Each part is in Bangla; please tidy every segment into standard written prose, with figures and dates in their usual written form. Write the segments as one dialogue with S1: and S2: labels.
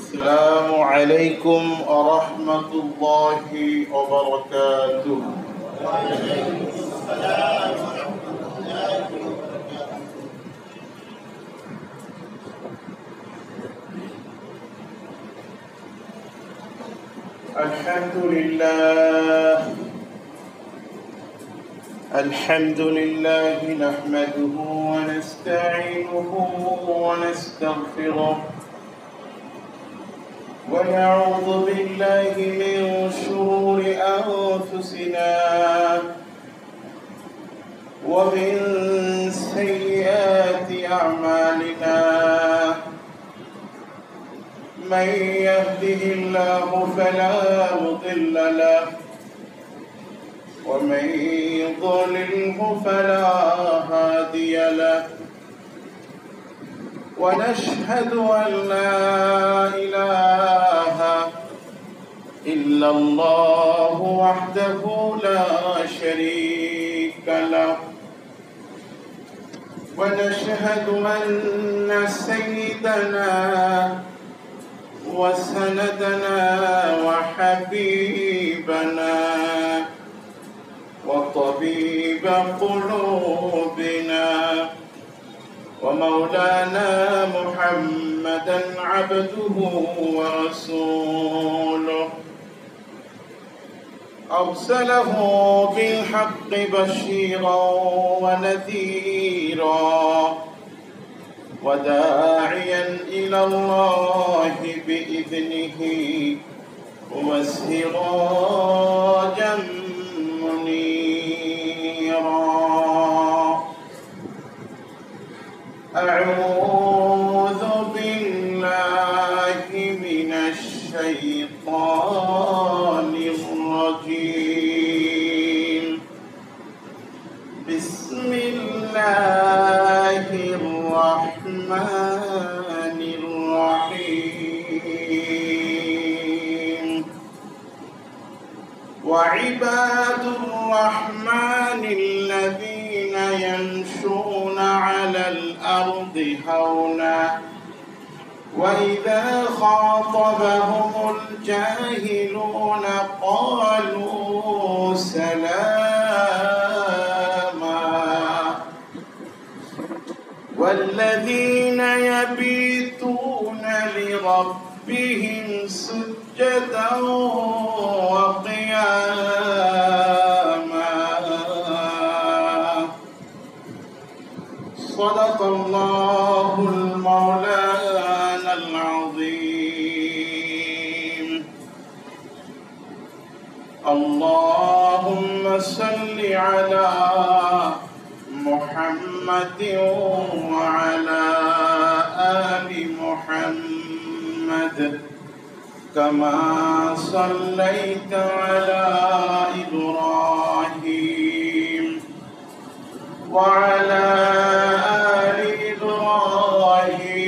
S1: السلام عليكم ورحمة الله وبركاته. وعليكم السلام ورحمة الله وبركاته. الحمد لله نحمده ونستعينه ونستغفره ونعوذ بالله من شرور أنفسنا ومن سيئات أعمالنا من يهده الله فلا مضل له ومن يضلله فلا هادي له ونشهد أن لا إله إلا الله وحده لا شريك له ونشهد أن سيدنا وسندنا وحبيبنا وطبيب قلوبنا ومولانا محمدا عبده ورسوله أرسله بالحق بشيرا ونذيرا وداعيا إلى الله بإذنه وسراجا منيرا. أعوذ بالله من الشيطان الرجيم. بسم الله الرحمن الرحيم. وعباد الرحمن الذين يمشون على الأرض هونا وإذا خاطبهم الجاهلون قالوا سلاما والذين يبيتون لربهم سجدا وقياما. صدق الله المولانا العظيم. اللهم صل على محمد وعلى آل محمد كما صليت على إبراهيم وعلى آل إبراهيم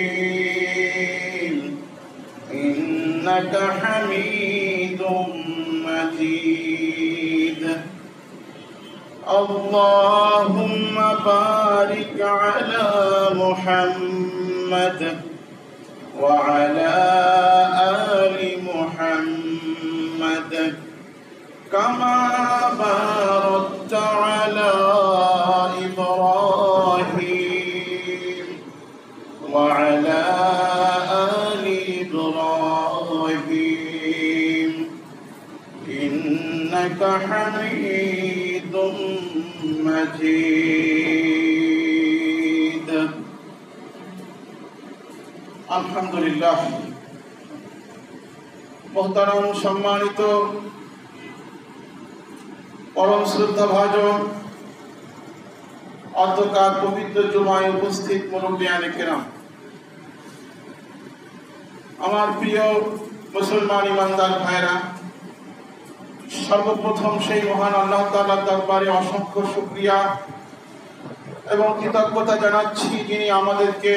S1: إنك حميد مجيد. اللهم بارك على محمد وعلى آل محمد كما باركت على إبراهيم وعلى آل إبراهيم إنك حميد مجيد. আলহামদুলিল্লাহ। মোহতারাম সম্মানিত পরম শ্রদ্ধাভাজন অধ্যকার পবিত্র জুমায় উপস্থিত মুরব্বিয়ানে কেরাম, আমার প্রিয় মুসলমান ইমানদার ভাইরা, সর্বপ্রথম সেই মহান আল্লাহ তাআলার দরবারে অসংখ্য শুকরিয়া এবং কৃতজ্ঞতা জানাচ্ছি যিনি আমাদেরকে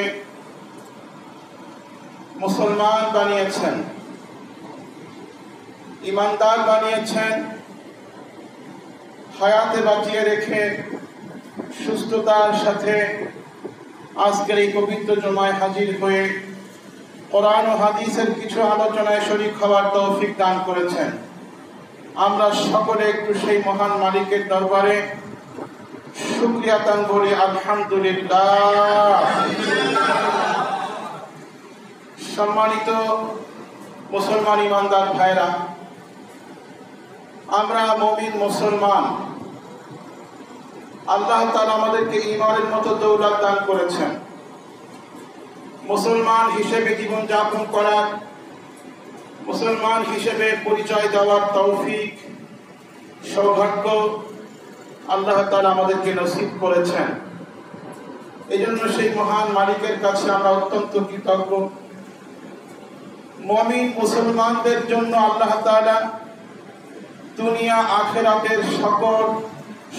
S1: মুসলমান বানিয়েছেন, ইমানদার বানিয়েছেন, হায়াতে বাঁচিয়ে রেখে সুস্থতার সাথে আজকের এই পবিত্র জুমায় হাজির হয়ে কোরআন ও হাদিসের কিছু আলোচনায় শরীক হওয়ার তৌফিক দান করেছেন। আমরা সকলে একটু সেই মহান মালিকের দরবারে শুকরিয়া দান করি, আলহামদুলিল্লাহ। সম্মানিত মুসলমান ইমানদার ভাইরা, আমরা মুমিন মুসলমান। আল্লাহ তাআলা আমাদেরকে ঈমানের মতো দৌলত দান করেছেন। মুসলমান হিসেবে জীবন যাপন করার, মুসলমান হিসেবে পরিচয় দেওয়ার তৌফিক, সৌভাগ্য আল্লাহ তাআলা আমাদেরকে নসিব করেছেন। এই জন্য সেই মহান মালিকের কাছে আমরা অত্যন্ত কৃতজ্ঞ। মুমিন মুসলমানদের জন্য আল্লাহ তাআলা দুনিয়া আখিরাতের সকল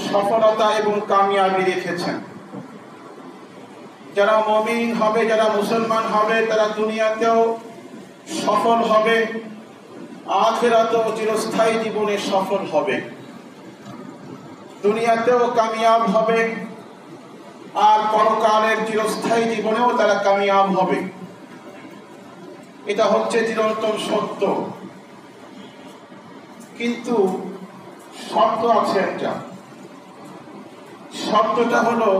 S1: সফলতা এবং কামিয়াবি রেখেছেন। যারা মুমিন হবে, যারা মুসলমান হবে, তারা দুনিয়াতেও সফল হবে, আখিরাতেও চিরস্থায়ী জীবনে সফল হবে। দুনিয়াতেও কামিয়াব হবে আর পরকালের চিরস্থায়ী জীবনেও তারা কামিয়াব হবে। এটা হচ্ছে চিরন্তন সত্য। কিন্তু শর্ত আছে একটা। শর্তটা হলো,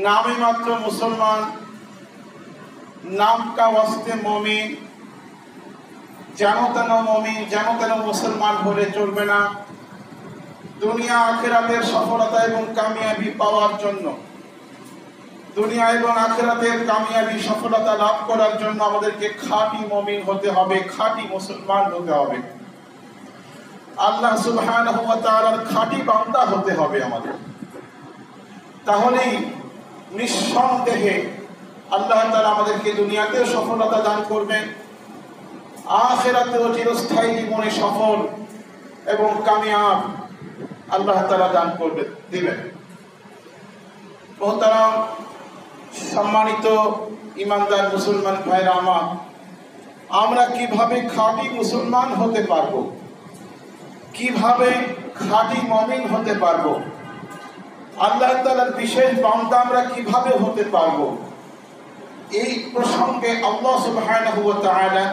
S1: নামে মাত্র মুসলমান, নাম কা ওয়াস্তে মুমিন, যেন তেন মুমিন, যেন তেন মুসলমান হলে চলবে না। দুনিয়া আখিরাতের সফলতা এবং কামিয়াবি পাওয়ার জন্য, দুনিয়া এবং আখিরাতের কামিয়াবি সফলতা লাভ করার জন্য আমাদেরকে খাঁটি মুমিন হতে হবে, খাঁটি মুসলমান হতে হবে, আল্লাহ সুবহানাহু ওয়া তাআলার খাঁটি বান্দা হতে হবে আমাদের। তাহলেই নিঃসন্দেহে আল্লাহ তাআলা আমাদেরকে দুনিয়াতেও সফলতা দান করবেন, আখিরাতেও চিরস্থায়ী জীবনে সফল এবং কামিয়াব আল্লাহ তাআলা দান করবেন, দিবেন। মোহতারাম সম্মানিত ইমানদার মুসলমান ভাইরা আমার, আমরা কিভাবে খাঁটি মুসলমান হতে পারবো, কিভাবে খাঁটি মুমিন হতে পারবো, আল্লাহ তাআলার বিশেষ বান্দা আমরা কিভাবে হতে পারবো, এই প্রসঙ্গে আল্লাহ সুবহানাহু ওয়া তাআলা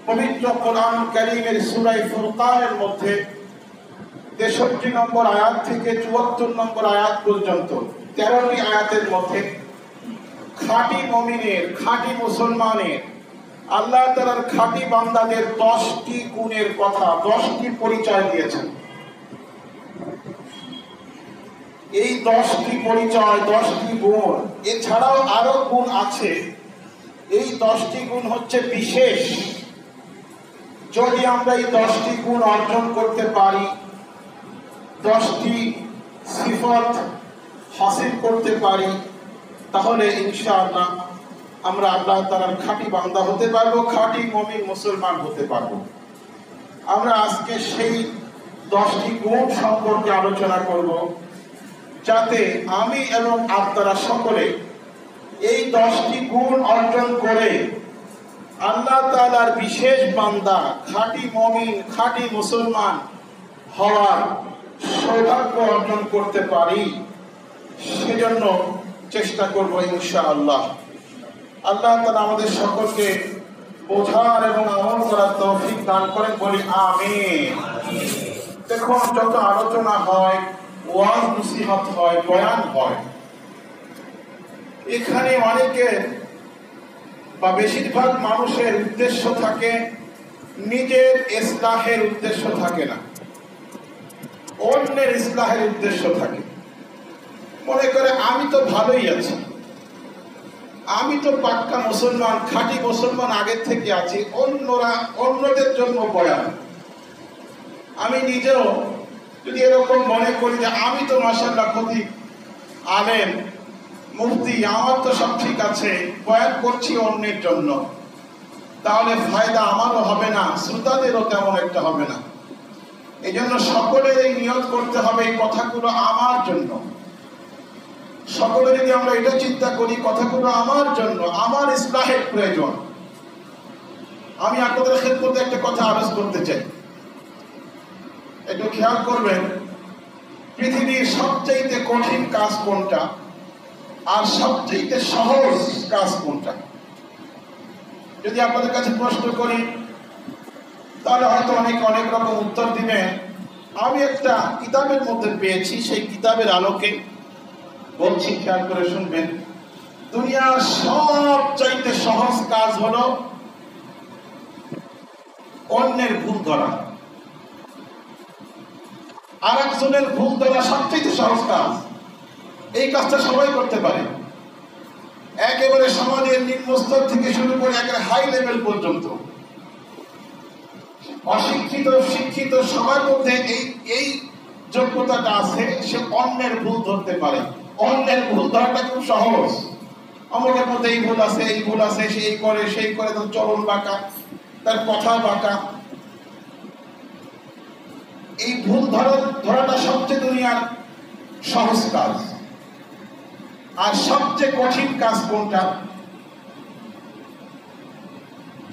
S1: পবিত্র কোরআন কারীমের সূরা ফুরকানের মধ্যে 63 নম্বর আয়াত থেকে 74 নম্বর আয়াত পর্যন্ত 13টি আয়াতের মধ্যে খাঁটি মুমিনের, খাঁটি মুসলমানের, আল্লাহ তাআলার খাঁটি বান্দাদের 10টি গুণের কথা, 10টি পরিচয় দিয়েছেন। এই 10টি পরিচয়, 10টি গুণ, এছাড়াও আরো গুণ আছে। এই 10টি গুণ হচ্ছে বিশেষ। যদি আমরা এই 10টি গুণ অর্জন করতে পারি, 10টি সিফত হাসিল করতে পারি, তাহলে ইনশাআল্লাহ আমরা আল্লাহ তাআলার খাঁটি বান্দা হতে পারবো, খাঁটি মুমিন মুসলমান হতে পারবো। আমরা আজকে সেই 10টি গুণ সম্পর্কে আলোচনা করব, যাতে আমি এবং আপনারা সকলে এই 10টি গুণ অর্জন করে আল্লাহ তাআলার বিশেষ বান্দা, খাঁটি মুমিন, খাঁটি মুসলমান হওয়ার সৌভাগ্য অর্জন করতে পারি। সেজন্য চেষ্টা করব ইনশাআল্লাহ। আল্লাহ তাআলা আমাদের সকলকে বোঝার এবং আমল করার তৌফিক দান করেন, বলি আমিন। দেখুন, যত আলোচনা হয়, ওয়াজ নসিহত হয়, বয়ান হয়, এখানে অনেকের বা বেশিরভাগ মানুষের উদ্দেশ্য থাকে নিজের ইসলাহের উদ্দেশ্য থাকে না, অন্যের ইসলাহের উদ্দেশ্য থাকে। মনে করে আমি তো ভালোই আছি, আমি তো পাক্কা মুসলমান, খাঁটি মুসলমান আগের থেকে আছি, অন্যদের জন্য বয়ান। আমি নিজেও যদি এরকম মনে করি যে আমি তো মাশাআল্লাহ খতিব, আলেম, মুফতি, আমার তো সব ঠিক আছে, বয়ান করছি অন্যের জন্য, তাহলে ফায়দা আমারও হবে না, শ্রোতাদেরও তেমন একটা হবে না। এই জন্য সকলের এই নিয়ত করতে হবে এই কথাগুলো আমার জন্য। সকলে যদি আমরা এটা চিন্তা করি কথাগুলো আমার জন্য, আমার ইসলাহের প্রয়োজন। আমি আপনাদের খেদমতে একটা কথা আরজ করতে চাই, একটু খেয়াল করবেন। পৃথিবীর সবচেয়ে কঠিন কাজ কোনটা আর সবচেয়ে সহজ কাজ কোনটা? যদি আপনাদের কাছে প্রশ্ন করি তাহলে হয়তো অনেক রকম উত্তর দিবেন। আমি একটা কিতাবের মধ্যে পেয়েছি, সেই কিতাবের আলোকে বলছি, খেয়াল করে শুনবেন। দুনিয়ার সবচাইতে সহজ কাজ হলো অন্যের ভুল ধরা। আর একজনের ভুল ধরা সবচাইতে সহজ কাজ। এই কাজটা সবাই করতে পারে, একেবারে সমাজের নিম্ন স্তর থেকে শুরু করে একেবারে হাই লেভেল পর্যন্ত। অশিক্ষিত শিক্ষিত সবার মধ্যে এই যোগ্যতাটা আছে, সে অন্যের ভুল ধরতে পারে। অন্যের ভুল ধরাটা খুব সহজ। আমাদের মধ্যে এই ভুল আছে, এই ভুল আছে, সে এই করে সেই করে, তার চলন বাঁকা, তার কথা বাঁকা। এই ভুল ধরাটা সবচেয়ে দুনিয়ার সহজ কাজ। আর সবচেয়ে কঠিন কাজ কোনটা?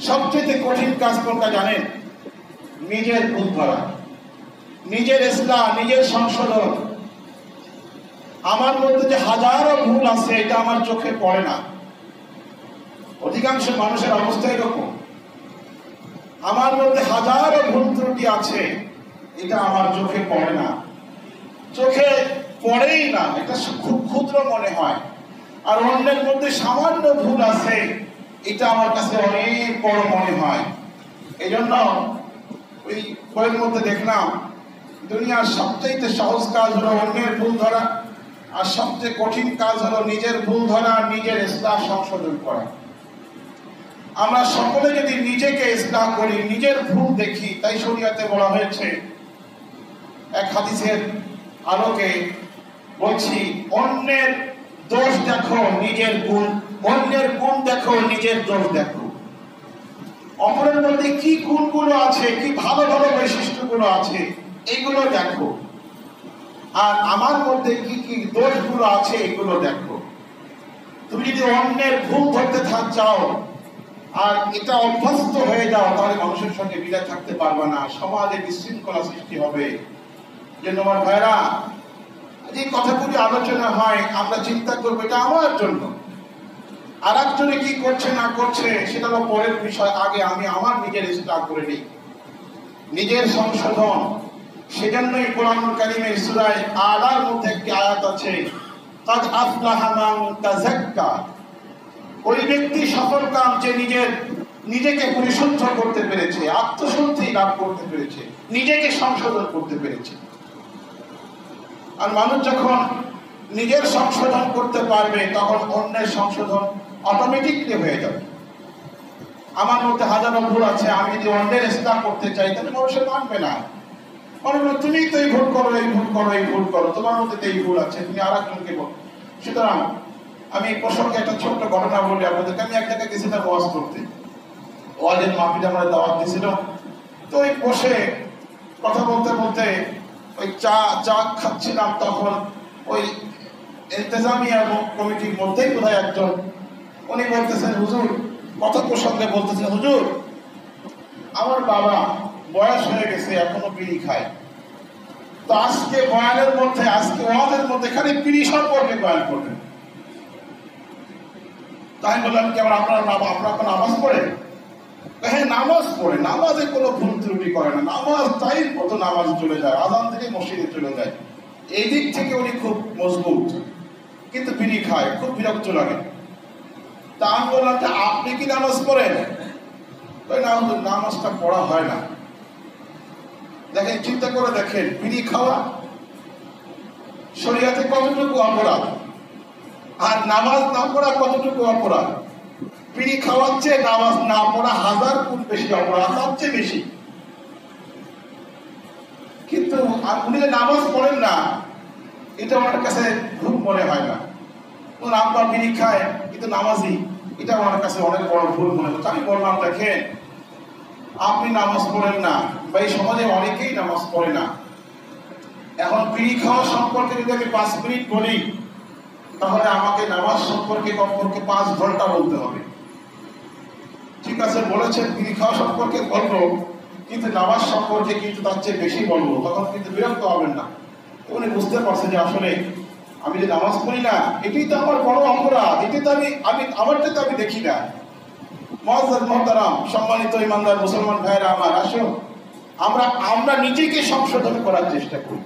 S1: সবচেয়ে কঠিন কাজ কোনটা জানেন? নিজের ভুল ধরা, নিজের ইসলাহ, নিজের সংশোধন। আমার মধ্যে যে হাজারো ভুল আছে এটা আমার চোখে পড়ে না। অধিকাংশ মানুষের অবস্থা এরকম। আমার মধ্যে হাজারো ভুল ত্রুটি আছে, এটা আমার চোখে পড়ে না, চোখে পড়েই না, এটা খুব ক্ষুদ্র মনে হয়। আর অন্যের মধ্যে সামান্য ভুল আছে, এটা আমার কাছে অনেক বড় মনে হয়। এই জন্য ওই বইয়ের মধ্যে দেখলাম দুনিয়ার সবচেয়ে সহজ কাজ হলো অন্যের ভুল ধরা, আর সবচেয়ে কঠিন কাজ হলো নিজের ভুল ধরা, নিজের ইসলাহ সংশোধন করা। আমরা সকলে যদি নিজেকে ইসলাহ করি, নিজের ভুল দেখি, তাই শরীয়তে বলা হয়েছে, এক হাদিসের আলোকে বলছি, অন্যের দোষ দেখো নিজের গুণ, অন্যের গুণ দেখো নিজের দোষ দেখো। অপরের মধ্যে কি গুণগুলো আছে, কি ভালো ভালো বৈশিষ্ট্যগুলো আছে, এগুলো দেখো। আর আমার মধ্যে কি কি দোষগুলো আছে, এগুলো দেখো। তুমি যদি অন্যের ভুল ধরতে চাও আর এটা অভ্যস্ত হয়ে যাও, তাহলে মানুষের সঙ্গে মিলে থাকতে পারবে না, সমাজে বিশৃঙ্খলা সৃষ্টি হবে। জন্য আমার ভাইরা, যে কথাগুলি আলোচনা হয় আমরা চিন্তা করবো এটা আমার জন্য। আর একজনে কি করছে না করছে সেটা হলো পরের বিষয়। আগে আমি আমার নিজের ইসলাহ করে নিই, নিজের সংশোধন। সেজন্যই কোরআনুল কারীমের সূরা আলার মধ্যে একটি আয়াত আছে, কাদ আফলাহা মান তাযাক্কা। ওই ব্যক্তি সফলকাম যে নিজেকে পরিশুদ্ধ করতে পেরেছে, আত্মশুদ্ধি লাভ করতে পেরেছে, নিজেকে সংশোধন করতে পেরেছে। আর মানুষ যখন নিজের সংশোধন করতে পারবে, তখন অন্যের সংশোধন অটোমেটিকলি হয়ে যাবে। আমার মধ্যে হাজারো ভুল আছে, আমি যদি অন্যের ইসলাহ করতে চাই, তাহলে মানুষের মানবে না। তুমি তো এই ভুল করো, এই ভুল করো, এই ভুল করো, তোমার মধ্যে তো এই ভুল আছে, তুমি আর একজনকে বলো। সুতরাং আমি এই প্রসঙ্গে একটা ছোট্ট ঘটনা বলি আপনাদেরকে। আমি এক জায়গায় গেছিলাম ওয়াজ করতে, ওয়াজের মাহফিলে আমরা দাওয়াত দিয়েছিল। তো ওই বসে কথা বলতে বলতে ওই চা খাচ্ছিলাম, তখন ওই ইন্তেজামিয়া কমিটির মধ্যেই বোধহয় একজন, উনি বলতেছেন, হুজুর, কথা প্রসঙ্গে বলতেছেন, হুজুর, আমার বাবা বয়স হয়ে গেছে, এখনো বিড়ি খায়। তো আজকে বয়ানের মধ্যে, আজকে ওয়াজের মধ্যে খালি বিড়ি সম্পর্কে বয়ান করবেন। তাই বললাম কি আপনারা নামাজ পড়ে? হ্যাঁ, নামাজ পড়ে, নামাজে কোনো ভুল ত্রুটি করে না, নামাজ তাই মতো নামাজ চলে যায়, আযান থেকে মসজিদে চলে যায়। এই দিক থেকে উনি খুব মজবুত, কিন্তু বিড়ি খায়, খুব বিরক্ত লাগে। তা আমি বললাম যে আপনি কি নামাজ পড়েন? না, নামাজটা পড়া হয় না। দেখেন, চিন্তা করে দেখেন, বিড়ি খাওয়া শরীয়তে কতটুকু অপরাধ, আর নামাজ না পড়া কতটুকু অপরাধ। বিড়ি খাওয়ার চেয়ে নামাজ না পড়া 1000 গুণ বেশি অপরাধ, তার চেয়ে বেশি। কিন্তু উনি যে নামাজ পড়েন না, এটা আমার কাছে ভুল মনে হয় না। আপনার বিড়ি খায় কিন্তু নামাজি, এটা আমার কাছে অনেক বড় ভুল মনে হচ্ছে। আমি বললাম, দেখেন, আপনি নামাজ পড়েন না, বা এই সমাজে অনেকেই নামাজ পড়ে না। এখন বিড়ি খাওয়া সম্পর্কে যদি আমি 5 মিনিট বলি, তাহলে আমাকে নামাজ সম্পর্কে কমপক্ষে 5 ঘন্টা বলতে হবে। ঠিক আছে, বলেছেন বিড়ি খাওয়া সম্পর্কে বলবো, কিন্তু নামাজ সম্পর্কে কিন্তু তার চেয়ে বেশি বলবো, তখন কিন্তু বিরক্ত হবেন না। উনি বুঝতে পারছেন যে আসলে আমি যে নামাজ পড়ি না, এটাই তো আমার বড় অপরাধ, এটাই তো আমি আমারটা তো আমি দেখি না। মুআজ্জাজ মুহতারাম, সম্মানিত ইমানদার মুসলমান ভাইরা আমার, আসুন আমরা নিজেকে সংশোধন করার চেষ্টা করি।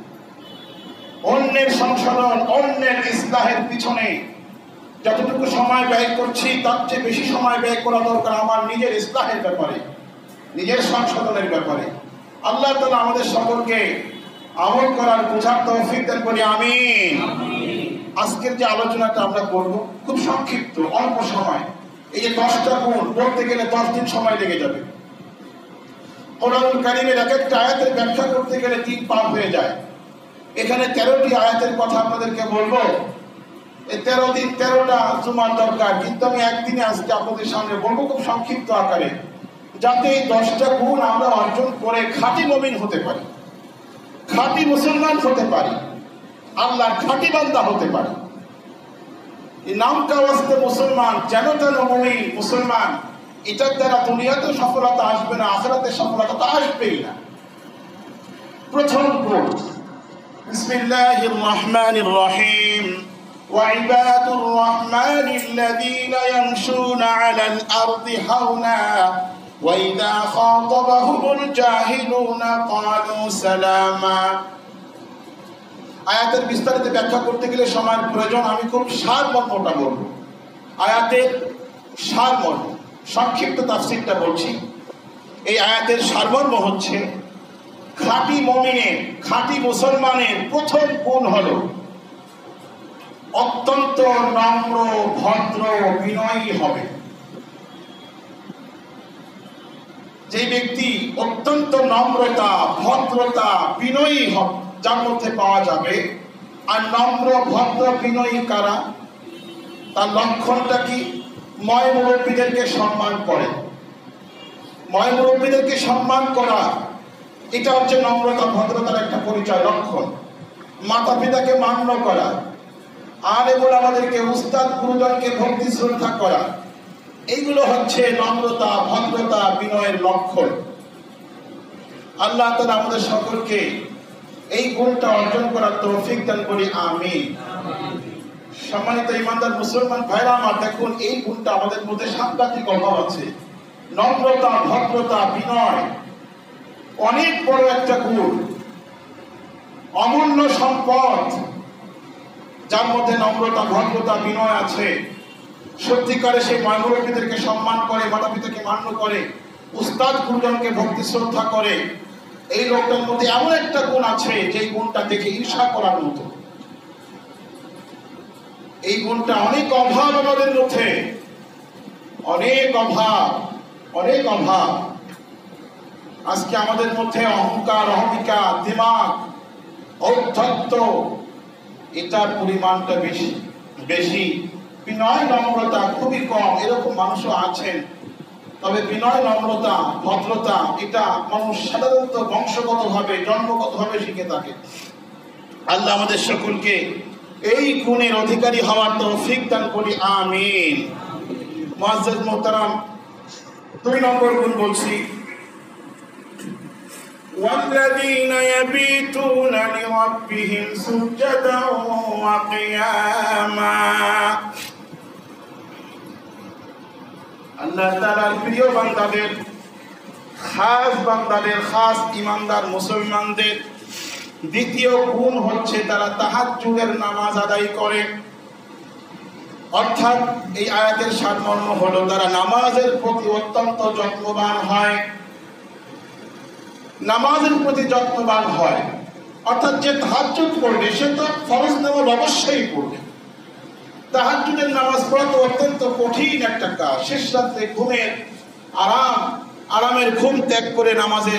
S1: অন্যের সংশোধন, অন্যের ইসলাহের পিছনে যতটুকু সময় ব্যয় করছি তার চেয়ে বেশি সময় ব্যয় করা দরকার আমার নিজের ইসলাহের ব্যাপারে, নিজের সংশোধনের ব্যাপারে। আল্লাহ তাআলা আমাদের সকলকে আমল করার বোঝার তৌফিক দান করি, আমিন। আজকের যে আলোচনাটা আমরা করব খুব সংক্ষিপ্ত, অল্প সময়। এই যে 10টা গুণ বলতে গেলে 10 দিন সময় লেগে যাবে। কোরআনুল কারীমের এক একটা আয়াতের ব্যাখ্যা করতে গেলে 3 পার হয়ে যায়। এখানে 13টি আয়াতের কথা আপনাদেরকে বলবো। এই 13 দিন 13টা জুমার দরকার, কিন্তু আমি একদিনে আজকে আপনাদের সামনে বলবো খুব সংক্ষিপ্ত আকারে, যাতে এই 10টা গুণ আমরা অর্জন করে খাঁটি মুমিন হতে পারি, খাঁটি মুসলমান হতে পারি, আল্লাহর খাঁটি বান্দা হতে পারি। এই নামটা ওয়াস্তে মুসলমান, যেন তেন মুমিন মুসলমান, এটার দ্বারা দুনিয়াতে সফলতা আসবে না, আখিরাতে সফলতা তো আসবেই না। প্রথম গুণ, বিসমিল্লাহির রহমানির রহিম, وعباد الرحمن الذين يمشون على الأرض هونا وإذا خاطبهم الجاهلون قالوا سلاما। আয়াতের বিস্তারিত ব্যাখ্যা করতে গেলে সময়ের প্রয়োজন, আমি খুব সারমর্মটা বলবো। আয়াতের সারমর্ম, সংক্ষিপ্ত তাফসীরটা বলছি। এই আয়াতের সারমর্ম হচ্ছে, খাঁটি মুমিনের, খাঁটি মুসলমানের প্রথম গুণ হলো অত্যন্ত নম্র, ভদ্র, বিনয়ী হবে। যে ব্যক্তি অত্যন্ত নম্রতা, ভদ্রতা, বিনয়ী হবে, যার মধ্যে পাওয়া যাবে। আর নম্র, ভদ্র, বিনয়ী কারা? তার লক্ষণটা কি? ময় মুরব্বীদেরকে সম্মান করে। ময় মুরব্বীদেরকে সম্মান করা, এটা হচ্ছে নম্রতা, ভদ্রতার একটা পরিচয়, লক্ষণ। মাতা পিতাকে মান্য করা, আর এগুলো আমাদেরকে উস্তাদ গুরুজনকে ভক্তি শ্রদ্ধা করা, এইগুলো হচ্ছে নম্রতা, ভদ্রতা, বিনয়ের লক্ষণ। আল্লাহ তাআলা আমাদের সকলকে এই গুণটা অর্জন করার তৌফিক দান করি, আমিন। সম্মানিত ইমানদার মুসলমান ভাইরা আমার, দেখুন এই গুণটা আমাদের মধ্যে সাংঘাতিক অভাব আছে। নম্রতা, ভদ্রতা, বিনয় অনেক বড় একটা গুণ, অমূল্য সম্পদ। যার মধ্যে নম্রতা, ভদ্রতা, বিনয় আছে, সত্যিকারে সেই মুরব্বীদেরকে সম্মান করে, মাতা পিতাকে মান্য করে, উস্তাদ গুরুজনকে ভক্তি শ্রদ্ধা করে, এই লোকটার মধ্যে এমন একটা গুণ আছে যে গুণটা দেখে ঈর্ষা করার মতো। এই গুণটা অনেক অভাব আমাদের মধ্যে, অনেক অভাব, অনেক অভাব। আজকে আমাদের মধ্যে অহংকার, অহমিকা, দিমাগ, ঔদ্ধত্য, এটার পরিমাণটা বেশি বেশি। বিনয় নম্রতা খুবই কম, এরকম মানুষও আছেন। তবে বিনয়, নম্রতা, ভদ্রতা এটা মানুষ সাধারণত বংশগতভাবে, জন্মগতভাবে শিখে থাকে। আল্লাহ আমাদের সকলকে এই গুণের অধিকারী হওয়ার তৌফিক দান করি, আমিন। মুআজ্জাজ মুহতারাম, 2 নম্বর গুণ বলছি, والذين يبيتون لربهم سجدا وقياما। আল্লাহ তাআলার প্রিয় বান্দাদের, খাস বান্দাদের, খাস ঈমানদার মুসলমানদের দ্বিতীয় গুণ হচ্ছে তারা তাহাজ্জুদের নামাজ আদায় করে। অর্থাৎ এই আয়াতের সারমর্ম হলো তারা নামাজের প্রতি অত্যন্ত যত্নবান হয়, নামাজের প্রতি যত্নবান হয়। অর্থাৎ যে তাহাজ্জুদ করবে সে তো ফরজ নামাজ অবশ্যই পড়বে। তাহাজ্জুদের নামাজ পড়া তো অত্যন্ত কঠিন একটা কাজ। শেষ রাত্রে ঘুমের আরামের ঘুম ত্যাগ করে নামাজে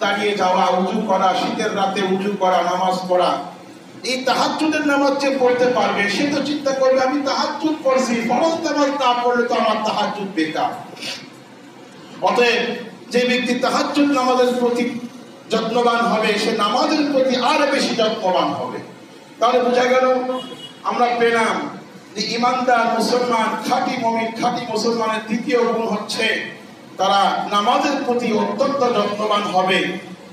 S1: দাঁড়িয়ে যাওয়া, উজু করা, শীতের রাতে উজু করা, নামাজ পড়া, এই তাহাজ্জুদের নামাজ যে পড়তে পারবে সে তো চিন্তা করবে আমি তাহাজ্জুদ পড়ছি, ফরজ নামাজ না পড়লে তো আমার তাহাজ্জুদ বেকার। অতএব যে ব্যক্তি তাহাজ্জুদ নামাজের প্রতি যত্নবান হবে সে নামাজের প্রতি আর বেশি যত্নবান হবে। তাহলে বোঝা গেল, আমরা পেলাম যে ঈমানদার মুসলমান, খাঁটি মুমিন, খাঁটি মুসলমানের দ্বিতীয় গুণ হচ্ছে তারা নামাজের প্রতি অত্যন্ত যত্নবান হবে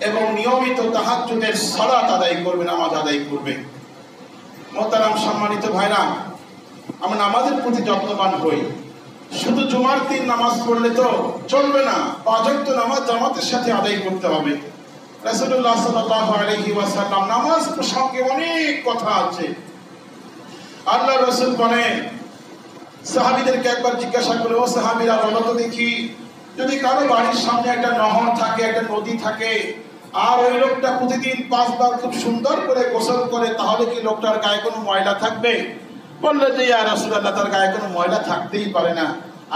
S1: এবং নিয়মিত তাহাজ্জুদের সালাত আদায় করবে, নামাজ আদায় করবে। মুহতারাম সম্মানিত ভাইরা, আমরা নামাজের প্রতি যত্নবান হই, শুধু জুমার দিন নামাজ পড়লে তো চলবে না, 5 ওয়াক্ত নামাজ জামাতের সাথে আদায় করতে হবে। রাসূলুল্লাহ সাল্লাল্লাহু আলাইহি ওয়াসাল্লাম নামাজ প্রসঙ্গে অনেক কথা আছে। আল্লাহ রাসূল বলেন, সাহাবীদেরকে একবার জিজ্ঞাসা করে, ও সাহাবীরা বলো তো দেখি, যদি কারো বাড়ির সামনে একটা নহর থাকে, একটা নদী থাকে, আর ওই লোকটা প্রতিদিন 5 বার খুব সুন্দর করে গোসল করে, তাহলে কি লোকটার গায়ে কোনো ময়লা থাকবে? বললেন যে ইয়া রাসূলুল্লাহ, তার গায়ে কোনো ময়লা থাকতেই পারে না।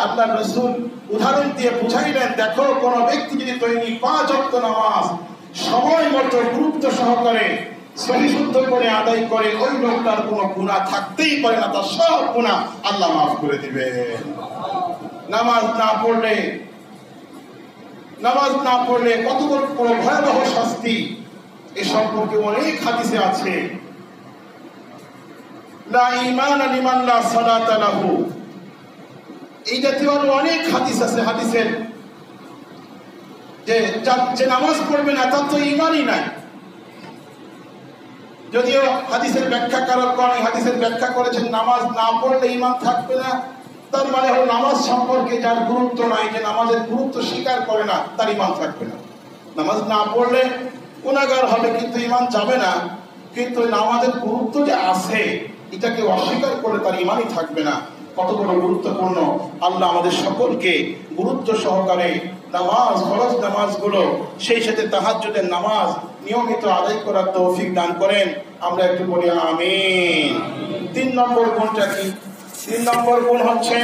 S1: আল্লাহ রাসূল উদাহরণ দিয়ে বুঝাইলেন, দেখো কোন ব্যক্তি যদি দৈনিক 5 ওয়াক্ত নামাজ সময় মতো গুরুত্ব সহকারে সহিশুদ্ধ করে আদায় করে, ওই লোকটার কোনো গুনাহ থাকতেই পারে না, তার সব গুনাহ আল্লাহ মাফ করে দিবে। নামাজ না পড়লে কত বড় ভয়াবহ শাস্তি, এ সম্পর্কে অনেক হাদিসে আছে। লা ঈমান লিমান লা সালাতা লাহু, এই জাতীয় অনেক হাদিস আছে। হাদিসের যে নামাজ পড়বে না তার তো ঈমানই নাই। যদিও হাদিসের ব্যাখ্যাকারকগণ এই হাদিসের ব্যাখ্যা করেছেন, নামাজ না পড়লে ঈমান থাকবে না, তার মানে হলো নামাজ সম্পর্কে যার গুরুত্ব নাই, যে নামাজের গুরুত্ব স্বীকার করে না, তার ঈমান থাকবে না। নামাজ না পড়লে গুনাহগার হবে কিন্তু ঈমান যাবে না, কিন্তু নামাজের গুরুত্ব যে আছে এটাকে অস্বীকার করে তার ঈমানই থাকবে না। কত বড় গুরুত্বপূর্ণ! আল্লাহ আমাদের সকলকে গুরুত্ব সহকারে নামাজ, ফরজ নামাজগুলো, সেই সাথে তাহাজ্জুদের নামাজ নিয়মিত আদায় করার তৌফিক দান করেন। আমরা একটু বলি আমিন। 3 নম্বর গুণটা কি? 3 নম্বর গুণ হচ্ছে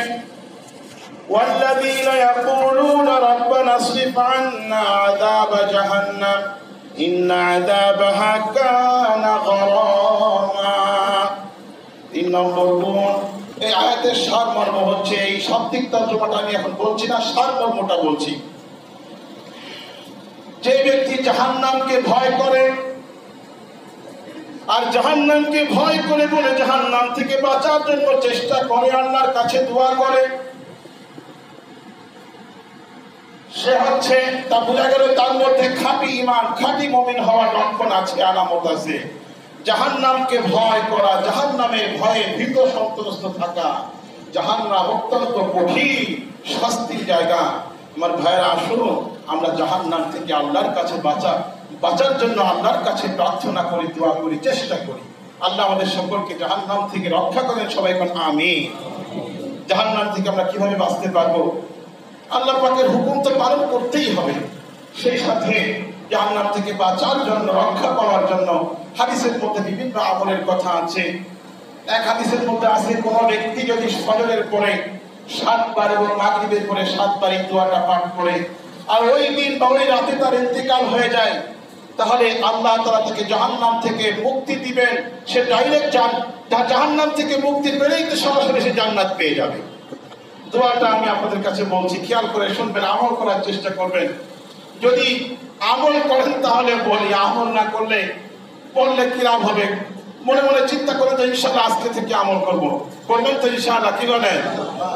S1: ওয়াল্লাযীনা ইয়াকুলুনা রাব্বানা আসরিফ আন্না আযাবা জাহান্নাম ইন্না আযাবাহা কানা গরামা। 3 নম্বর গুণ, এই আয়াতের সারমর্ম হচ্ছে, এই শাব্দিক তর্জমাটা আমি এখন বলছি না, সারমর্মটা বলছি। যে ব্যক্তি জাহান্নামকে ভয় করে, আর জাহান্নামকে ভয় করে বলে জাহান্নাম থেকে বাঁচার জন্য চেষ্টা করে, আল্লাহর কাছে দোয়া করে, সে হচ্ছে, তা বোঝা গেল তার মধ্যে খাঁটি ঈমান, খাঁটি মুমিন হওয়ার লক্ষণ আছে, আলামত আছে। জাহান্নামকে ভয় করা, জাহান্নামের ভয়ে ভীত সন্ত্রস্ত থাকা। জাহান্নাম অত্যন্ত কঠিন শাস্তির জায়গা। আমার ভাইরা, আসুন আমরা জাহান্নাম থেকে আল্লাহর কাছে বাঁচার জন্য আল্লাহর কাছে প্রার্থনা করি, দোয়া করি, চেষ্টা করি। আল্লাহ আমাদের সকলকে জাহান্নাম থেকে রক্ষা করেন। সবাই এখন আমিন। জাহান্নাম থেকে আমরা কিভাবে বাঁচতে পারবো? আল্লাহ পাকের হুকুম তো পালন করতেই হবে, সেই সাথে জাহান্নাম থেকে বাঁচার জন্য, রক্ষা পাওয়ার জন্য হাদিসের মধ্যে বিভিন্ন আমলের কথা আছে। এক হাদিসের মধ্যে আছে, কোন ব্যক্তি যদি ফজরের পরে 7 বার এবং মাগরিবের পরে 7 বার এই দোয়াটা পাঠ করে, আর ওই দিন বা ওই রাতে তার ইন্তেকাল হয়ে যায়, তাহলে আল্লাহ তাআলা তাকে জাহান্নাম থেকে মুক্তি দিবেন। সে ডাইরেক্ট জাহান্নাম থেকে মুক্তি পেলেই তো সরাসরি সে জান্নাত পেয়ে যাবে। দোয়াটা আমি আপনাদের কাছে বলছি, খেয়াল করে শুনবেন, আমল করার চেষ্টা করবেন। যদি আমল করেন তাহলে বলি, আমল না করলে বললে কি লাভ হবে? মনে মনে চিন্তা করে যে ইনশাআল্লাহ আজকে থেকে আমল করবেন তো ইনশাআল্লাহ। কি বলেন?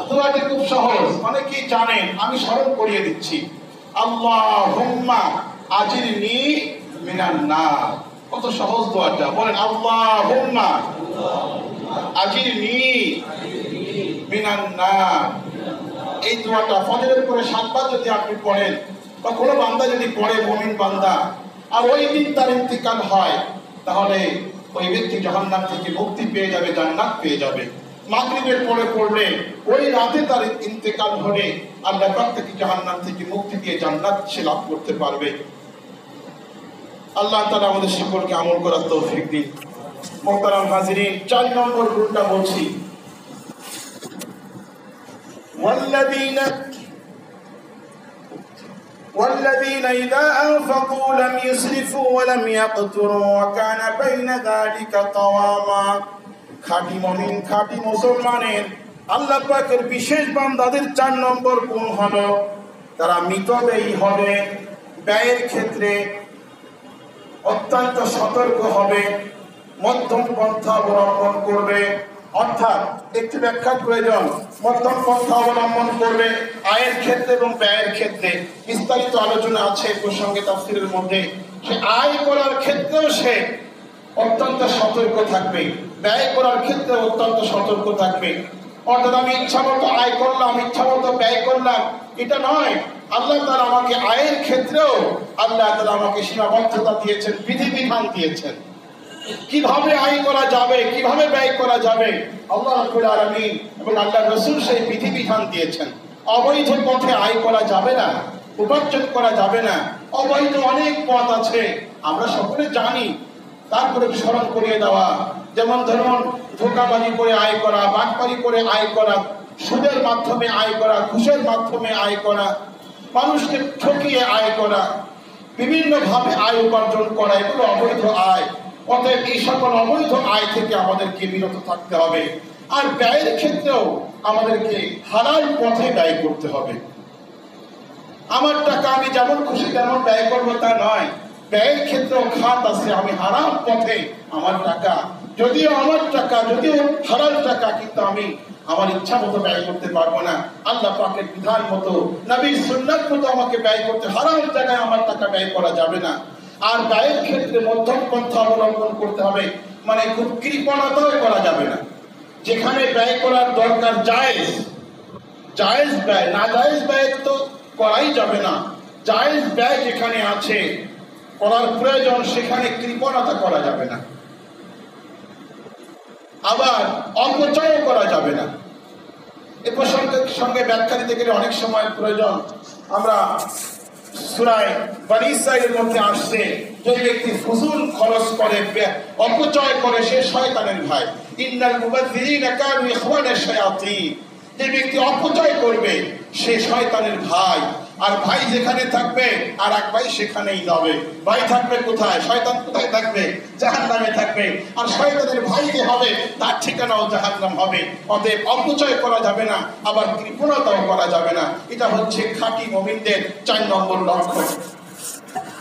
S1: দোয়াটি খুব সহজ, অনেকেই জানেন, আমি স্মরণ করিয়ে দিচ্ছি। আল্লাহুম্মা আজিরনি মিনান নার। কত সহজ দোয়াটা, বলেন আল্লাহুম্মা আজিরনি মিনান নার। এই দোয়াটা ফজরের পরে 7 বার যদি আপনি পড়েন, বা কোনো বান্দা যদি পড়ে, মুমিন বান্দা, আর ওই দিন তার ইন্তেকাল হয়, তাহলে ওই ব্যক্তি জাহান্নাম থেকে মুক্তি পেয়ে যাবে, জান্নাত পেয়ে যাবে। মাগরিবের পরে পড়লে ওই রাতে তার ইন্তেকাল হলে আল্লাহ পাক তাকে জাহান্নাম থেকে মুক্তি দিয়ে জান্নাত সে লাভ করতে পারবে। আল্লাহ তাআলা আমাদের সকলকে আমল করার তৌফিক দিন। মুহতারাম হাজিরিন, 4 নম্বর গুণটা বলছি, والذين إذا أنفقوا لم يسرفوا ولم يقتروا وكان بين ذلك قواما। খাঁটি মুমিন, খাঁটি মুসলমানের, আল্লাহ পাকের বিশেষ বান্দাদের 4 নম্বর গুণ হলো তারা মিতব্যয়ী হবে, ব্যয়ের ক্ষেত্রে অত্যন্ত সতর্ক হবে, মধ্যম পন্থা অবলম্বন করবে। অর্থাৎ একটি ব্যাখ্যার প্রয়োজন, মধ্যম পন্থা অবলম্বন করবে আয়ের ক্ষেত্রে এবং ব্যয়ের ক্ষেত্রে। বিস্তারিত আলোচনা আছে প্রসঙ্গে তাফসীরের মধ্যে। সে আয় করার ক্ষেত্রেও সে অত্যন্ত সতর্ক থাকবে, ব্যয় করার ক্ষেত্রে অত্যন্ত সতর্ক থাকবে। অর্থাৎ আমি ইচ্ছা মতো আয় করলাম, ইচ্ছা মতো ব্যয় করলাম, এটা নয়। আল্লাহ তাআলা আমাকে আয়ের ক্ষেত্রেও আল্লাহ তাআলা আমাকে সীমাবদ্ধতা দিয়েছেন, বিধিবিধান দিয়েছেন। কিভাবে আয় করা যাবে, কিভাবে ব্যয় করা যাবে, আল্লাহ রাব্বুল আলামিন এবং আল্লাহর রাসূল সেই বিধিবিধান দিয়েছেন। অবৈধ পথে আয় করা যাবে না, উপার্জন করা যাবে না। অবৈধ অনেক পথ আছে, আমরা সকলে জানি, তারপরে স্মরণ করিয়ে দেওয়া। যেমন ধরুন, ধোঁকাবাজি করে আয় করা, বাটপারি করে আয় করা, সুদের মাধ্যমে আয় করা, ঘুষের মাধ্যমে আয় করা, মানুষকে ঠকিয়ে আয় করা, বিভিন্ন ভাবে আয় উপার্জন করা, এগুলো অবৈধ আয়। অতএব এই সকল অবৈধ আয় থেকে আমাদেরকে বিরত থাকতে হবে। আর ব্যয়ের ক্ষেত্রেও আমাদেরকে হালাল পথে ব্যয় করতে হবে। আমার টাকা আমি যেমন খুশি তেমন ব্যয় করবো তা নয়। ব্যয়ের ক্ষেত্রেও খাত আছে। আমি হারাম পথে আমার টাকা, যদিও আমার টাকা, যদিও হালাল টাকা, কিন্তু আমি আমার ইচ্ছা মতো ব্যয় করতে পারবো না। আল্লাহ পাকের বিধান মতো, নবীর সুন্নাত মতো আমাকে ব্যয় করতে, হারাম জায়গায় আমার টাকা ব্যয় করা যাবে না। আর ব্যয়ের ক্ষেত্রে মধ্যম পন্থা অবলম্বন করতে হবে, মানে খুব কৃপণতাও করা যাবে না। যেখানে ব্যয় করার দরকার জায়েজ, জায়েজ ব্যয়, না জায়েজ ব্যয় তো করাই যাবে না। জায়েজ ব্যয় যেখানে আছে, করার প্রয়োজন, সেখানে কৃপণতা করা যাবে না। আবার অপচয় করা যাবে না। এ প্রসঙ্গের সঙ্গে ব্যাখ্যা দিতে গেলে অনেক সময় প্রয়োজন। আমরা সূরা বনী ইসরাঈলের মধ্যে আসছে, যে ব্যক্তি ফুজুল খরচ করে, অপচয় করে, সে শয়তানের ভাই। ইন্নাল মুবাযযিরিনা কানু ইখওয়ানাশ শায়াতিন। যে ব্যক্তি অপচয় করবে সে শয়তানের ভাই। আর ভাই যেখানে থাকবে আর এক ভাই সেখানেই যাবে। ভাই থাকবে কোথায়? শয়তান কোথায় থাকবে? জাহান্নামে থাকবে। আর শয়তানের ভাই যে হবে তার ঠিকানাও জাহান্নাম হবে। অতএব অপচয় করা যাবে না, আবার কৃপণতাও করা যাবে না। এটা হচ্ছে খাঁটি মুমিনদের 4 নম্বর লক্ষণ।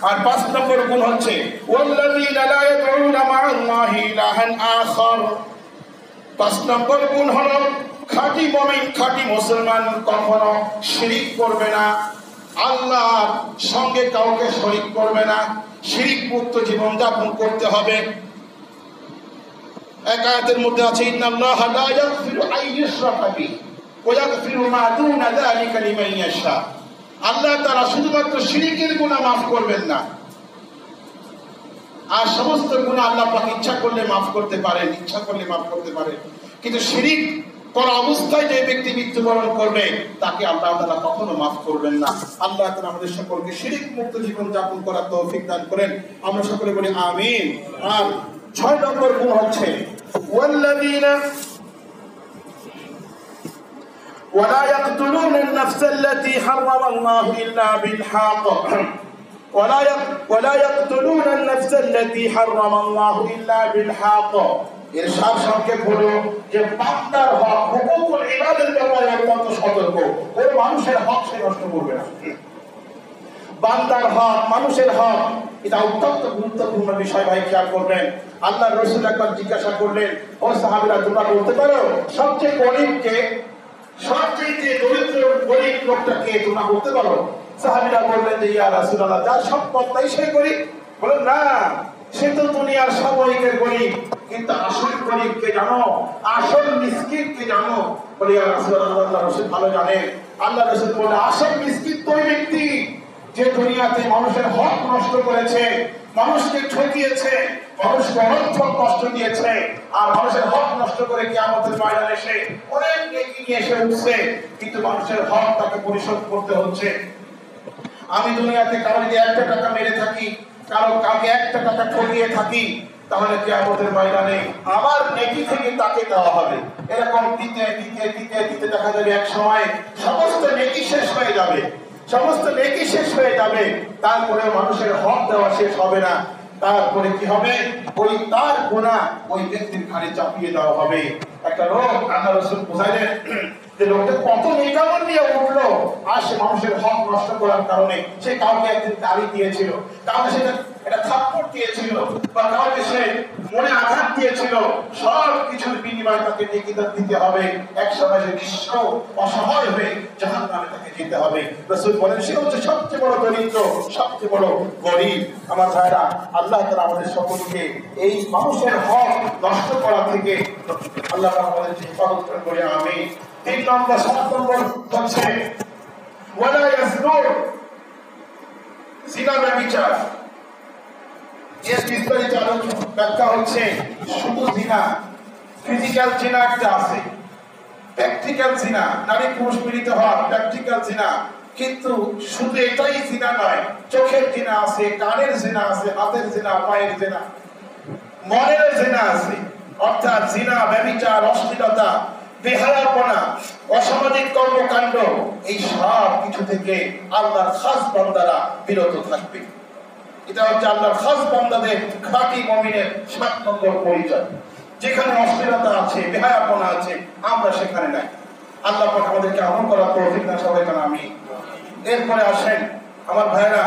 S1: আর 5 নম্বর গুণ হচ্ছে ওয়াল্লাযীনা লা ইয়াদউনা মা'আল্লাহি ইলাহান আখার। 5 নম্বর গুণ হলো খাঁটি মুমিন, খাঁটি মুসলমান কখনো শিরিক করবে না, আল্লাহর সঙ্গে কাউকে শরীক করবে না। শিরিক মুক্ত জীবন যাপন করতে হবে। এক আয়াতের মধ্যে আছে, ইন্নাল্লাহা লা ইয়াগফিরু আন ইউশরাকা বিহি ওয়া ইয়াগফিরু মা দুনা যালিকা লিমান ইয়াশা। আল্লাহ তাআলা শুধুমাত্র শিরিকের গুনাহ মাফ করবেন না, আর সমস্ত গুনাহ আল্লাহ পাক ইচ্ছা করলে মাফ করতে পারেন, ইচ্ছা করলে মাফ করতে পারেন। কিন্তু শিরিক করা অবস্থায় যে ব্যক্তি মৃত্যুবরণ করবে তাকে আল্লাহ তাআলা কখনো মাফ করবেন না। আল্লাহ তাআলা আমাদের সকলকে শিরিক মুক্ত জীবন যাপন করার তৌফিক দান করেন। আমরা সকলে বলি আমিন। আর 6 নম্বর গুণ হচ্ছে ওয়াল্লাযীনা ওয়ালা ইয়াকতুলুনা আন-নাফসা আল্লাতী হারামা আল্লাহু ইল্লা বিল হক ওয়ালা ইয়াকতুলুনা আন-নাফসা আল্লাতী হারামা আল্লাহু ইল্লা বিল হক। এর সংক্ষেপ হলো যে বান্দার হক, হুকুকুল ইবাদের ব্যাপারে অত্যন্ত সতর্ক। ওই মানুষের হক সে নষ্ট করবে না। বান্দার হক, মানুষের হক, এটা অত্যন্ত গুরুত্বপূর্ণ বিষয়। ভাই খেয়াল করবেন, আল্লাহর রাসূল একবার জিজ্ঞাসা করলেন, ও সাহাবীরা তোমরা বলতে পারো সবচেয়ে গরীব কে, সবচেয়ে দরিদ্র গরীব লোকটা কে, তোমরা বলতে পারো? সাহাবীরা বললেন যে ইয়া রাসূলুল্লাহ, যার সম্পদ নাই সে গরীব। বলেন না, সে তো দুনিয়ার সাময়িকের গরীব, কিন্তু আসল গরীব কে জানো? আসল মিসকিন কে জানো? বলে ইয়া রাসূলুল্লাহ, আল্লাহর রাসূল ভালো জানেন। আল্লাহর রাসূল বলে, আসল মিসকিন তো ওই ব্যক্তি যে দুনিয়াতে মানুষের হক নষ্ট করেছে, মানুষকে ঠকিয়েছে, মানুষকে অনর্থক কষ্ট দিয়েছে, আর মানুষের হক নষ্ট করে কিয়ামতের ময়দানে এসে অনেক নেকি নিয়ে এসে উঠছে, কিন্তু মানুষের হক তাকে পরিশোধ করতে হচ্ছে। আমি দুনিয়াতে কারো যদি 1 টাকা মেরে থাকি, কাউকে 1 টাকা ঠকিয়ে থাকি, তাহলে কিয়ামতের ময়দানে আমার নেকি থেকে তাকে দেওয়া হবে। এরকম দিতে দিতে দিতে দিতে দেখা যাবে এক সময় সমস্ত নেকি শেষ হয়ে যাবে, সমস্ত নেকি শেষ হয়ে যাবে, তারপরে মানুষের হক দেওয়া শেষ হবে না। তারপরে কি হবে? ওই তার গুনাহ ওই ব্যক্তির ঘাড়ে চাপিয়ে দেওয়া হবে। একটা লোক, আল্লাহর রাসূল বুঝাইলেন যে লোকটা কত নেকামল নিয়ে উঠলো, আর সে মানুষের হক নষ্ট করার কারণে সে কাউকে একদিন গালি দিয়েছিল, কাউকে সে একটা থাপ্পড় দিয়েছিল, বা কাউকে সে মনে আঘাত দিয়েছিল, সব কিছুর বিনিময়ে তাকে নিকিদাত দিতে হবে। এক সময় সে নিঃস্ব অসহায় হয়ে জাহান্নামে তাকে যেতে হবে। রাসূল বলেন সে হচ্ছে সবচেয়ে বড় দরিদ্র, সবচেয়ে বড় গরীব। আমার ভাইরা, আল্লাহ তাআলা আমাদের সকলকে এই মানুষের হক নষ্ট করা থেকে আল্লাহ তাআলা আমাদেরকে হেফাজত করে। আমিন। 3 নম্বর 7 নম্বর হচ্ছে ওয়ালা ইয়াসনুর, জিনা ব্যভিচার। এর বিস্তারিত ব্যাখ্যা হচ্ছে শুধু জিনা, ফিজিক্যাল জিনা একটা আছে, প্র্যাকটিক্যাল জিনা, নারী পুরুষ মিলিত হওয়া প্র্যাকটিক্যাল জিনা। কিন্তু শুধু এটাই জিনা নয়, চোখের জিনা আছে, কানের জিনা আছে, হাতের জিনা, পায়ের জিনা, মনের জিনা আছে। অর্থাৎ জিনা, ব্যভিচার, অশ্লীলতা, বেহায়াপনা, অসামাজিক কর্মকাণ্ড, এই সব কিছু থেকে আল্লাহর খাস বান্দারা বিরত থাকবে। এটা হচ্ছে আল্লাহর খাস বান্দাদের, খাঁটি মুমিনের 7 নম্বর পরিচয়। যেখানে অশ্লীলতা আছে, বেহায়াপনা আছে, আমরা সেখানে নাই। আল্লাহ পাক আমাদেরকে আমল করার তৌফিক দান সবাই জানা আমিন। এরপরে আসেন আমার ভাইরা,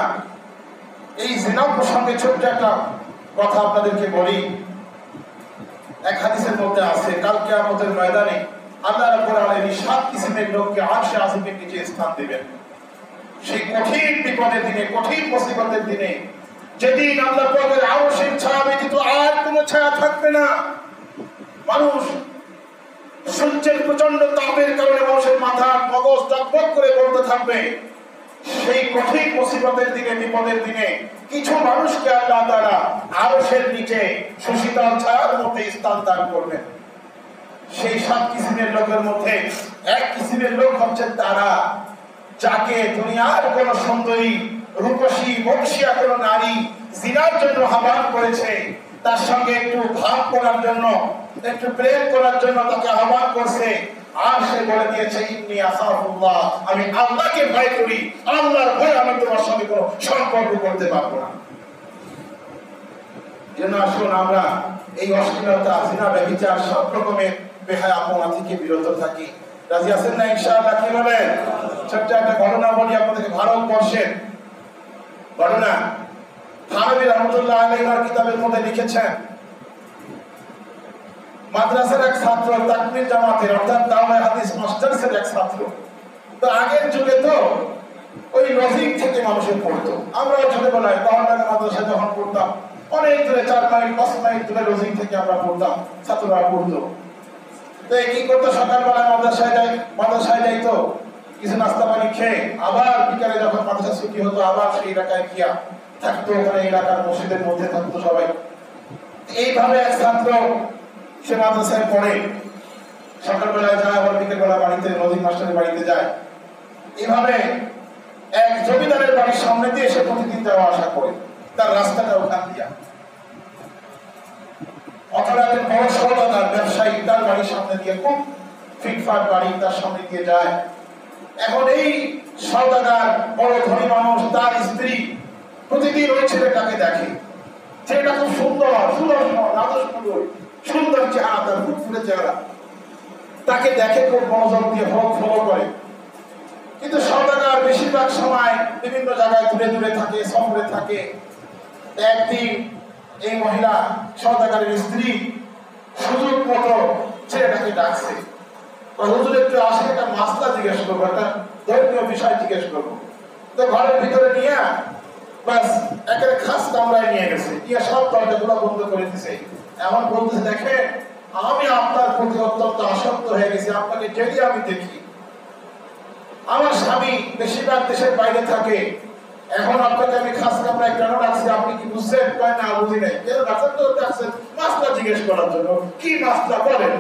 S1: এই জিনা প্রসঙ্গে ছোট্ট একটা কথা আপনাদেরকে বলি। এক হাদিসের মধ্যে আছে কাল কিয়ামতের ময়দানে আল্লাহ রাব্বুল আলামিন 7 কিসিমের লোককে আরশে আজিমের নিচে স্থান দিবেন। সেই কঠিন বিপদের দিনে, কঠিন মুসিবতের দিনে, যেদিন আল্লাহ পাকের আরশের ছায়া ব্যতীত আর কোনো ছায়া থাকবে না। মানুষ সূর্যের প্রচন্ড তাপের কারণে মানুষের মাথা মগজ টকবক করে বলতে থাকবে। সেই কঠিন মুসিবতের দিনে, বিপদের দিনে কিছু মানুষকে আল্লাহ তাআলা আরশের নিচে সুশীতল ছায়ার মধ্যে স্থান দান করবেন। সেই 7 কিসিমের লোকের মধ্যে এক কিসিমের লোক হচ্ছে তারা যাকে দুনিয়ার কোন সুন্দরী, রূপসী, বংশীয়া কোন নারী জিনার জন্য আহ্বান করেছে, তার সঙ্গে একটু ভাব করার জন্য, একটু প্রেম করার জন্য তাকে আহ্বান করছে, আর সে বলে দিয়েছে ইন্নী আখাফুল্লাহ, আমি আল্লাহকে ভয় করি, আল্লাহর ভয়ে আমি তোমার সঙ্গে কোনো সম্পর্ক করতে পারবো না। যেন আসুন আমরা এই অশ্লীলতা, জিনা, ব্যভিচার, সব রকমের বেহায়াপনা থেকে বিরত থাকি। রাজি আছেন না ইনশাআল্লাহ? কি বলেন? ছোট্ট একটা ঘটনা বলি আপনাদেরকে, ভারতবর্ষের ঘটনা। থানভী রহমাতুল্লাহ আলাইহির কিতাবের মধ্যে লিখেছেন, মাদ্রাসার এক ছাত্র, তাকবীর জামাতের অর্থাৎ দাওরায়ে হাদিস মাস্টার্সের এক ছাত্র। তো আগের যুগে তো ওই লজিক থেকে মানুষের পড়তো। আমরাও ছোটবেলায় বাংলাদেশের মাদ্রাসায় যখন পড়তাম, অনেক দূরে 4 মাইল 5 মাইল দূরে লজিক থেকে আমরা পড়তাম, ছাত্ররা পড়তো। তো কি করতো, সকালবেলায় মাদ্রাসায় যাইতো, কিছু নাস্তা পানি খেয়ে আবার বিকালে যখন মাদ্রাসা ছুটি হতো আবার সেই এলাকায় গিয়া থাকতো, ওখানে এলাকার মসজিদের মধ্যে থাকতো সবাই। এইভাবে এক ছাত্র সে মাদ্রাসায় পড়ে, সকালবেলায় যায়, আবার বিকেলবেলা বাড়িতে লজিক মাস্টারের বাড়িতে যায়। এইভাবে এক জমিদারের বাড়ির সামনে দিয়ে সে প্রতিদিন যাওয়া আসা করে, তার রাস্তাটা ওখান দিয়া। অথবা একজন বড় সওদাগর, ব্যবসায়ী, তার বাড়ির সামনে দিয়ে, খুব ফিটফাট বাড়ি, তার সামনে দিয়ে যায়। এখন এই সওদাগর, বড় ধনী মানুষ, তার স্ত্রী প্রতিদিন ওই ছেলেটাকে দেখে। ছেলেটা খুব সুন্দর, সুন্দর চেহারা, তার ফুটফুটে চেহারা, তাকে দেখে খুব মনোযোগ দিয়ে ফলো করে। কিন্তু সওদাগর বেশিরভাগ সময় বিভিন্ন জায়গায় দূরে দূরে থাকে, সফরে থাকে। একদিন এই মহিলা সওদাগরের স্ত্রী সুযোগ মতো ছেলেটাকে ডাকছে, হুজুর একটু আসে, একটা মাসলা জিজ্ঞেস করবো, একটা ধর্মীয় বিষয় জিজ্ঞেস করবো। তো ঘরের ভিতরে নিয়ে বাস একেবারে খাস কামরায় নিয়ে গেছে, নিয়ে সব দরজাগুলো বন্ধ করে দিছে। এমন বলতেছে, দেখে আমি আপনার প্রতি অত্যন্ত আসক্ত হয়ে গেছি, আপনাকে ডেলি আমি দেখি। আমার স্বামী বেশিরভাগ দেশের বাইরে থাকে, এখন আপনাকে আমি খাস কামরায় কেন ডাকছি আপনি কি বুঝছেন? কয় না, বুঝি নাই। কেন ডাক্তার? তো ডাকছেন মাসলা জিজ্ঞেস করার জন্য। কি মাসলা বলেন?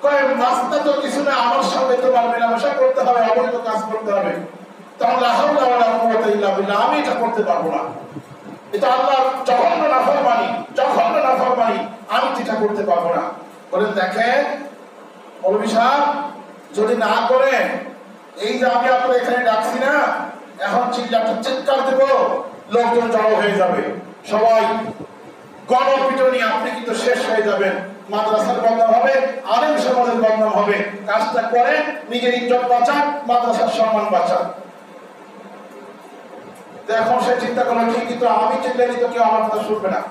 S1: কয় মাসলা তো কিছু না, আমার সঙ্গে তোমার মেলামেশা করতে হবে, অবৈধ কাজ করতে হবে। তখন লা হাওলা ওয়ালা কুওয়াতা ইল্লা বিল্লাহ, আমি এটা করতে পারবো না, এটা আল্লাহর জঘন্য নাফরমানি, আমি এটা করতে পারবো না। বলেন দেখেন মৌলভী সাহেব, যদি না করেন, এই যে আমি আপনার এখানে ডাকছি না, এখন চিৎকার দেব, লোকজন জড়ো হয়ে যাবে, সবাই গণপিটুনি, আপনি কিন্তু শেষ হয়ে যাবেন, মাদ্রাসার বদনাম হবে, আলেম সমাজের বদনাম হবে। কাজটা করেন, নিজের ইজ্জত বাঁচান, মাদ্রাসার সম্মান বাঁচান। এখন সে চিন্তা করলো, ঠিক, কিন্তু আমি চিল্লাইলে তো কেউ আমার কথা শুনবে না।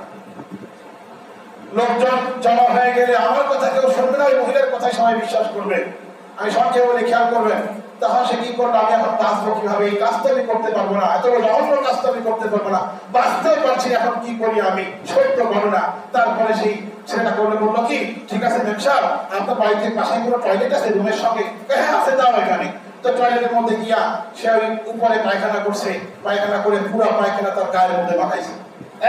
S1: লোকজন জমা হয়ে গেলে আমার কথা কেউ শুনবে না, ওই মহিলার কথাই সবাই বিশ্বাস করবে। আমি সবচেয়ে বলে খেয়াল করবেন, তখন সে কি করলো, আমি এখন বাঁচবো কিভাবে, এই কাজটা আমি করতে পারবো না, এত বড় অন্য কাজটা আমি করতে পারবো না, বাঁচতেও পারছি না, এখন কি করি আমি, সত্য ঘটনা। তারপরে সেই ছেলেটা করলে বললো কি, ঠিক আছে ব্যবসা, আপনার বাড়িতে পাশে কোনো টয়লেট আছে রুমের সঙ্গে? হ্যাঁ আছে, যাও এখানে। তো টয়লেটের মধ্যে গিয়া সে ওই উপরে পায়খানা করছে, পায়খানা করে পুরো পায়খানা তার গায়ের মধ্যে মাখাইছে,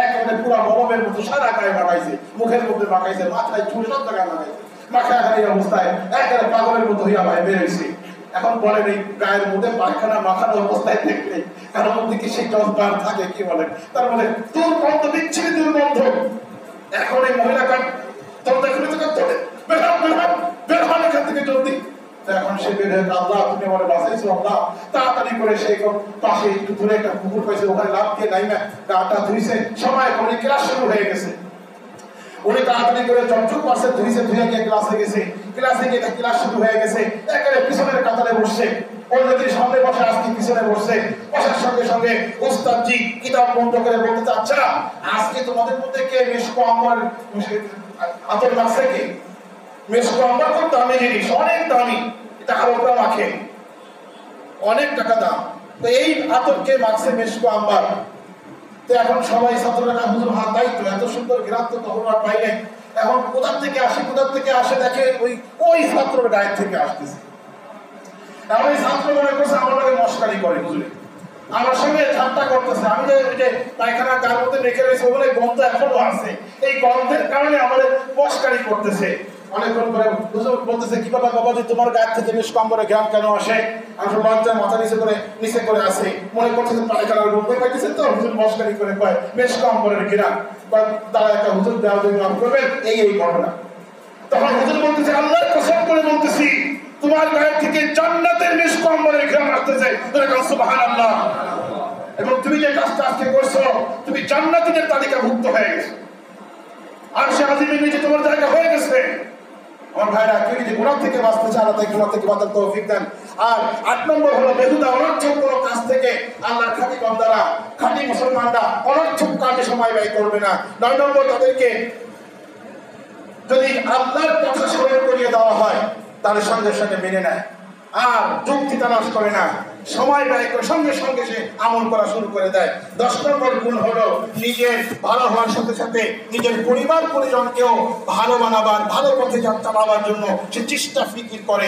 S1: একেবারে পুরো মলমের মতো সারা গায়ে মাখাইছে, মুখের মধ্যে মাখাইছে, মাথায় চুল সব জায়গায় মাখাইছে, মাখাখানি অবস্থায় একেবারে পাগলের মতো হইয়া ভাই বেরোইছে। এখন বলেন এই গায়ের মধ্যে পায়খানা মাখানো অবস্থায় দেখলে কারোর মধ্যে কি সেই জজবার থাকে? কি বলেন? তার মানে দুর্গন্ধ, বিচ্ছিরি দুর্গন্ধ। এখন এই মহিলাকে দরজা খুলে তো করতে বের হন, বের হন, বের হন এখান থেকে জলদি। এখন সে বের হয়ে, আল্লাহ তুমি আমার বাঁচাইছো আল্লাহ। তাড়াতাড়ি করে সেই পাশে একটু দূরে একটা পুকুর পাইছে, ওখানে লাফ দিয়ে নাইমা গাটা ধুইছে, সময় করে ক্লাস শুরু হয়ে গেছে। উনি তাড়াতাড়ি করে চমচুক পাশে ধুইছে, ধুয়ে গিয়ে ক্লাসে গেছে, ক্লাসে গিয়ে ক্লাস শুরু হয়ে গেছে, একেবারে পিছনের কাতারে বসছে, অন্যদের সামনে বসে আজকে পিছনে বসছে। বসার সঙ্গে সঙ্গে ওস্তাদজি কিতাব বন্ধ করে বলতে, আচ্ছা আজকে তোমাদের মধ্যে কে মেশকো আমার আতর লাগছে? কে মেশকো আমার? খুব দামি জিনিস, অনেক দামি, এটা আরবরা মাখে, অনেক টাকা দাম। তো এই আতর কে মাখছে? মেশকো আম্বার। তো এখন সবাই ছাত্ররা, হুজুর হাত, তাই তো, এত সুন্দর গ্রাম তো কখনো আর পাই নাই। এখন কোথার থেকে আসে, কোথার থেকে আসে দেখে ওই ছাত্রের গায়ের থেকে আসতেছে। এখন এই ছাত্র মনে করছে আমার লাগে মস্কারি করে, বুঝলি, আমার সঙ্গে ঠাট্টা করতেছে। আমি যে পায়খানা গার মধ্যে রেখে রয়েছে, ওখানে গন্ধ এখনো আছে, এই গন্ধের কারণে আমাদের মস্কারি করতেছে। অনেকক্ষণ পরে হুজুর বলতেছে, কি বাবা বাবাজি তোমার গায়ের থেকে মেশকো আম্বরের ঘ্রাণ কেন আসে? আমি লজ্জায় মাথা নিচে করে আসে, মনে করতেছে পায়খানার গন্ধ পাইতেছে, তো হুজুর মস্কারি করে কয় মেশকো আম্বরের ঘ্রাণ। তারা একটা হুজুর দেওয়া মাফ করবেন, এই ঘটনা। তখন হুজুর বলতেছে, আল্লাহর কসম করে বলতেছি তোমার গায়ের থেকে জান্নাতের মেশকো আম্বরের ঘ্রাণ আসতেছে, সুবহানাল্লাহ। এবং তুমি যে কাজটা আজকে করছো, তুমি জান্নাতীদের তালিকাভুক্ত হয়ে গেছো, আর সে আজিমের নিচে তোমার জায়গা হয়ে গেছে। আমার ভাইরা, কেউ যদি গুনাহ থেকে বাঁচতে চায়, তাই গুনাহ থেকে বাঁচার তৌফিক দেন। আর 8 নম্বর হলো বেহুদা অনর্থক কোনো কাজ থেকে আল্লাহর খাঁটি বান্দারা, খাঁটি মুসলমানরা অনর্থক কাজে সময় ব্যয় করবে না। 9 নম্বর, তাদেরকে যদি আল্লাহর কথা স্মরণ করিয়ে দেওয়া হয় তাদের সঙ্গে সঙ্গে মেনে নেয়, আর যুক্তি তালাশ করে না, সময় ব্যয় করে সঙ্গে সঙ্গে সে আমল করা শুরু করে দেয়। 10 নম্বর গুণ হলো নিজের ভালো হওয়ার সাথে সাথে নিজের পরিবার পরিজনকেও ভালো বানাবার, ভালো পথে চালাবার জন্য সে চেষ্টা ফিকির করে।